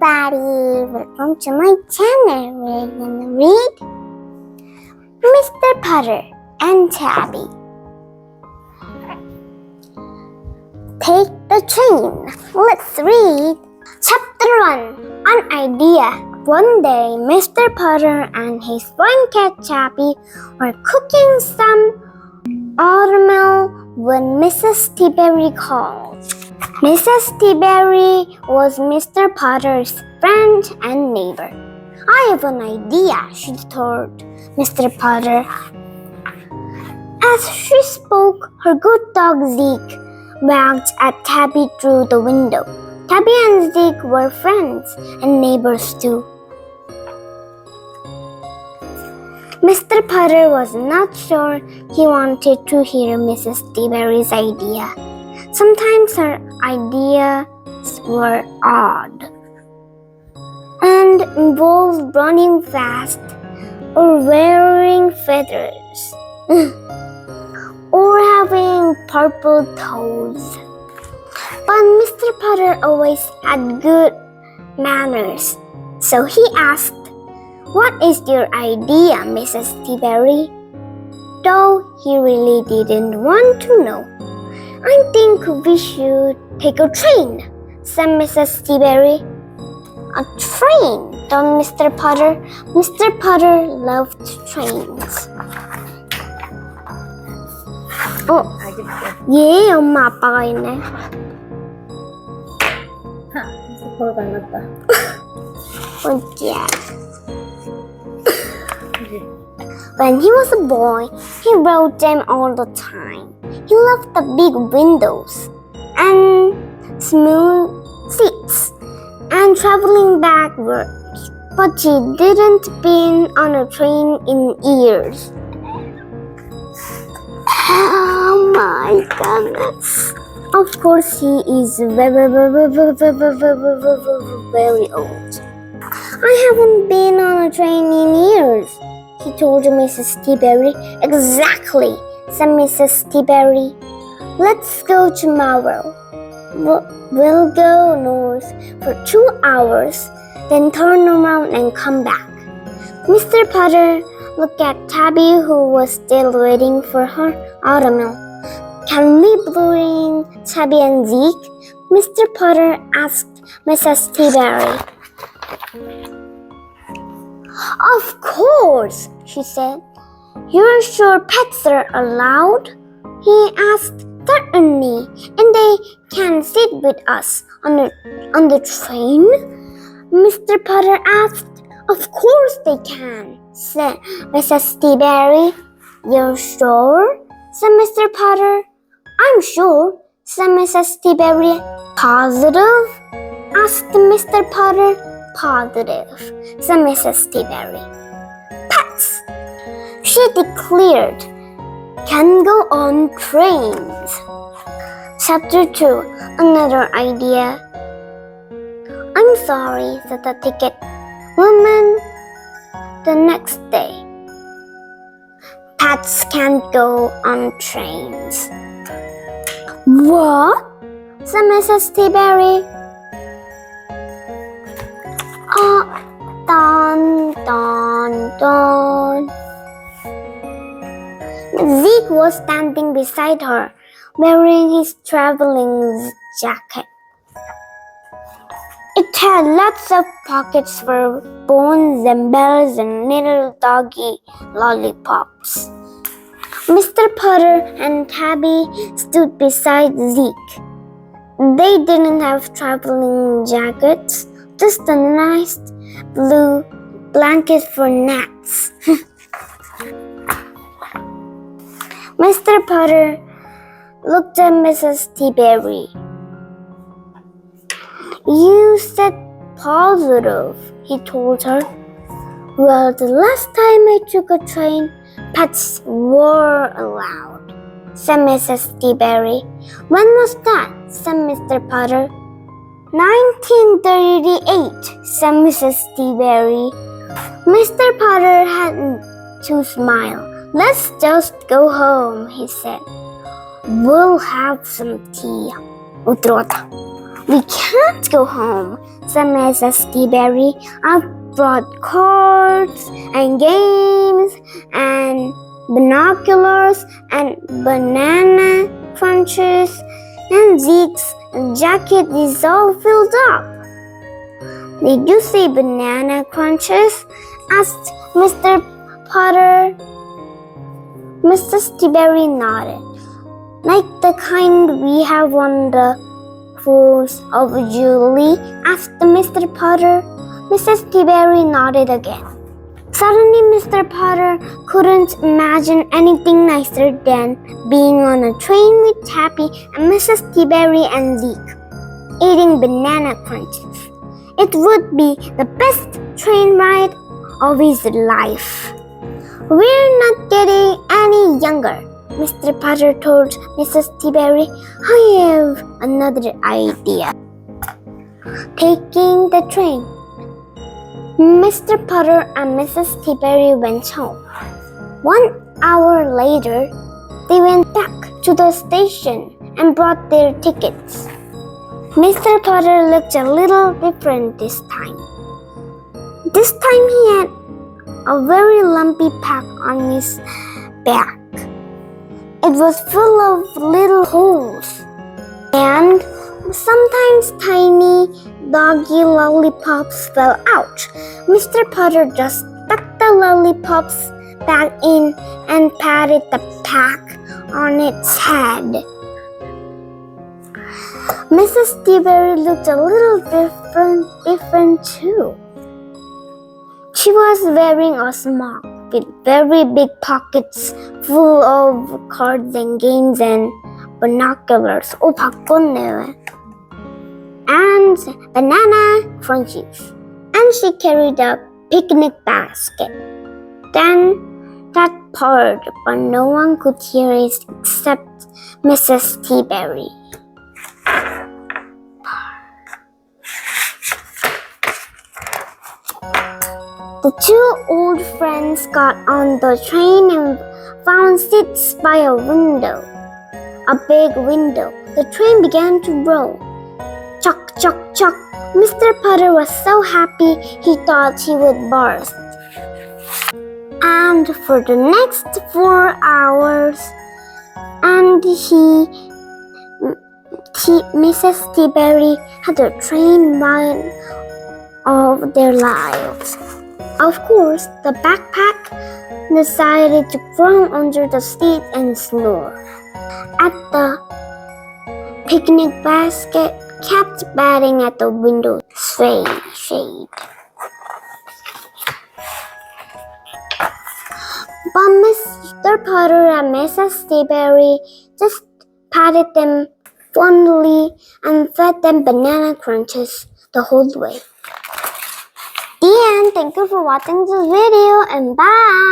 everybody, welcome to my channel. We're gonna read Mr.Putter&Tabby. Take the train. Let's read Chapter 1. An idea. One day, Mr. Putter and his friend cat Tabby were cooking some oatmeal when Mrs. Tabby called. Mrs. Tabby was Mr. Putter's friend and neighbor. I have an idea, she told Mr. Putter. As she spoke, her good dog Zeke wagged at Tabby through the window. Tabby and Zeke were friends and neighbors too. Mr. Putter was not sure he wanted to hear Mrs. Tabby's idea. Sometimes her ideas were odd and involved running fast or wearing feathers or having purple toes. But Mr. Putter always had good manners, so he asked, "What is your idea, Mrs. Tabby?" Though he really didn't want to know. "I think we should take a train," said Mrs. Tabby. A train, thought Mr. Putter. Mr. Putter loved trains. 얘 엄마 아빠가 있네. 서로 닮았다. 어디야? When he was a boy, he rode them all the time. He loved the big windows and smooth seats and traveling backwards. But he didn't been on a train in years. Oh my goodness. Of course, he is very old. I haven't been on a train in years, he told Mrs. Tabby. Exactly, said Mrs. Tabby. Let's go tomorrow. We'll go north for 2 hours, then turn around and come back. Mr. Putter looked at Tabby, who was still waiting for her oatmeal. Can we bring Tabby and Zeke? Mr. Putter asked Mrs. Tabby. Of course, she said. You're sure pets are allowed? He asked. Certainly, and they can sit with us on the train? Mr. Putter asked. Of course they can, said Mrs. Tabby. You're sure? said Mr. Putter. I'm sure, said Mrs. Tabby. Positive? asked Mr. Putter. Positive, said Mrs. Tabby. Pets, she declared, can go on trains. Chapter 2. Another idea. I'm sorry, said the ticket woman the next day. Pets can't go on trains. What? said Mrs. Tabby. Dun, dun, dun. Zeke was standing beside her, wearing his traveling jacket. It had lots of pockets for bones and bells and little doggy lollipops. Mr. Putter and Tabby stood beside Zeke. They didn't have traveling jackets, just a nice blue blanket for gnats. Mr. Putter looked at Mrs. Tabby. You said positive, he told her. Well, the last time I took a train, pets were allowed, said Mrs. Tabby. When was that? said Mr. Putter. 1938, said Mrs. Tabby. Mr. Putter had to smile. Let's just go home, he said. We'll have some tea. 들어갔다. We can't go home, said Mrs. T-Berry. I've brought cards and games and binoculars and banana crunches and Zeke's jacket is all filled up. Did you say banana crunches? Asked Mr. Putter. Mrs. T-Berry nodded. Like the kind we have on the 4th of July? Asked Mr. Putter. Mrs. T-Berry nodded again. Suddenly, Mr. Putter couldn't imagine anything nicer than being on a train with Tabby and Mrs. T-Berry and Zeke, eating banana crunches. It would be the best train ride of his life. We're not getting any younger, Mr. Putter told Mrs. T-Berry. I have another idea. Taking the train. Mr. Putter and Mrs. T-Berry went home. 1 hour later, they went back to the station and brought their tickets. Mr. Putter looked a little different this time. This time he had a very lumpy pack on his back. It was full of little holes, and sometimes tiny doggy lollipops fell out. Mr. Putter just stuck the lollipops back in and patted the pack on its head. Mrs. T-Berry looked a little different too. She was wearing a smock with very big pockets full of cards and games and binoculars. 바꿨네. And banana crunchies. And she carried a picnic basket. Then that part, but no one could hear it except Mrs. T-Berry. The two old friends got on the train and found seats by a window. A big window. The train began to roll. Chuck, chuck, chuck. Mr. Putter was so happy he thought he would burst. And for the next 4 hours, and Mrs. T-Berry had the train ride of their lives. Of course, the backpack decided to crawl under the seat and snore. At the picnic basket kept batting at the window shade. But Mr. Putter and Mrs. T-Berry just patted them fondly and fed them banana crunches the whole way. The end. Thank you for watching this video and bye.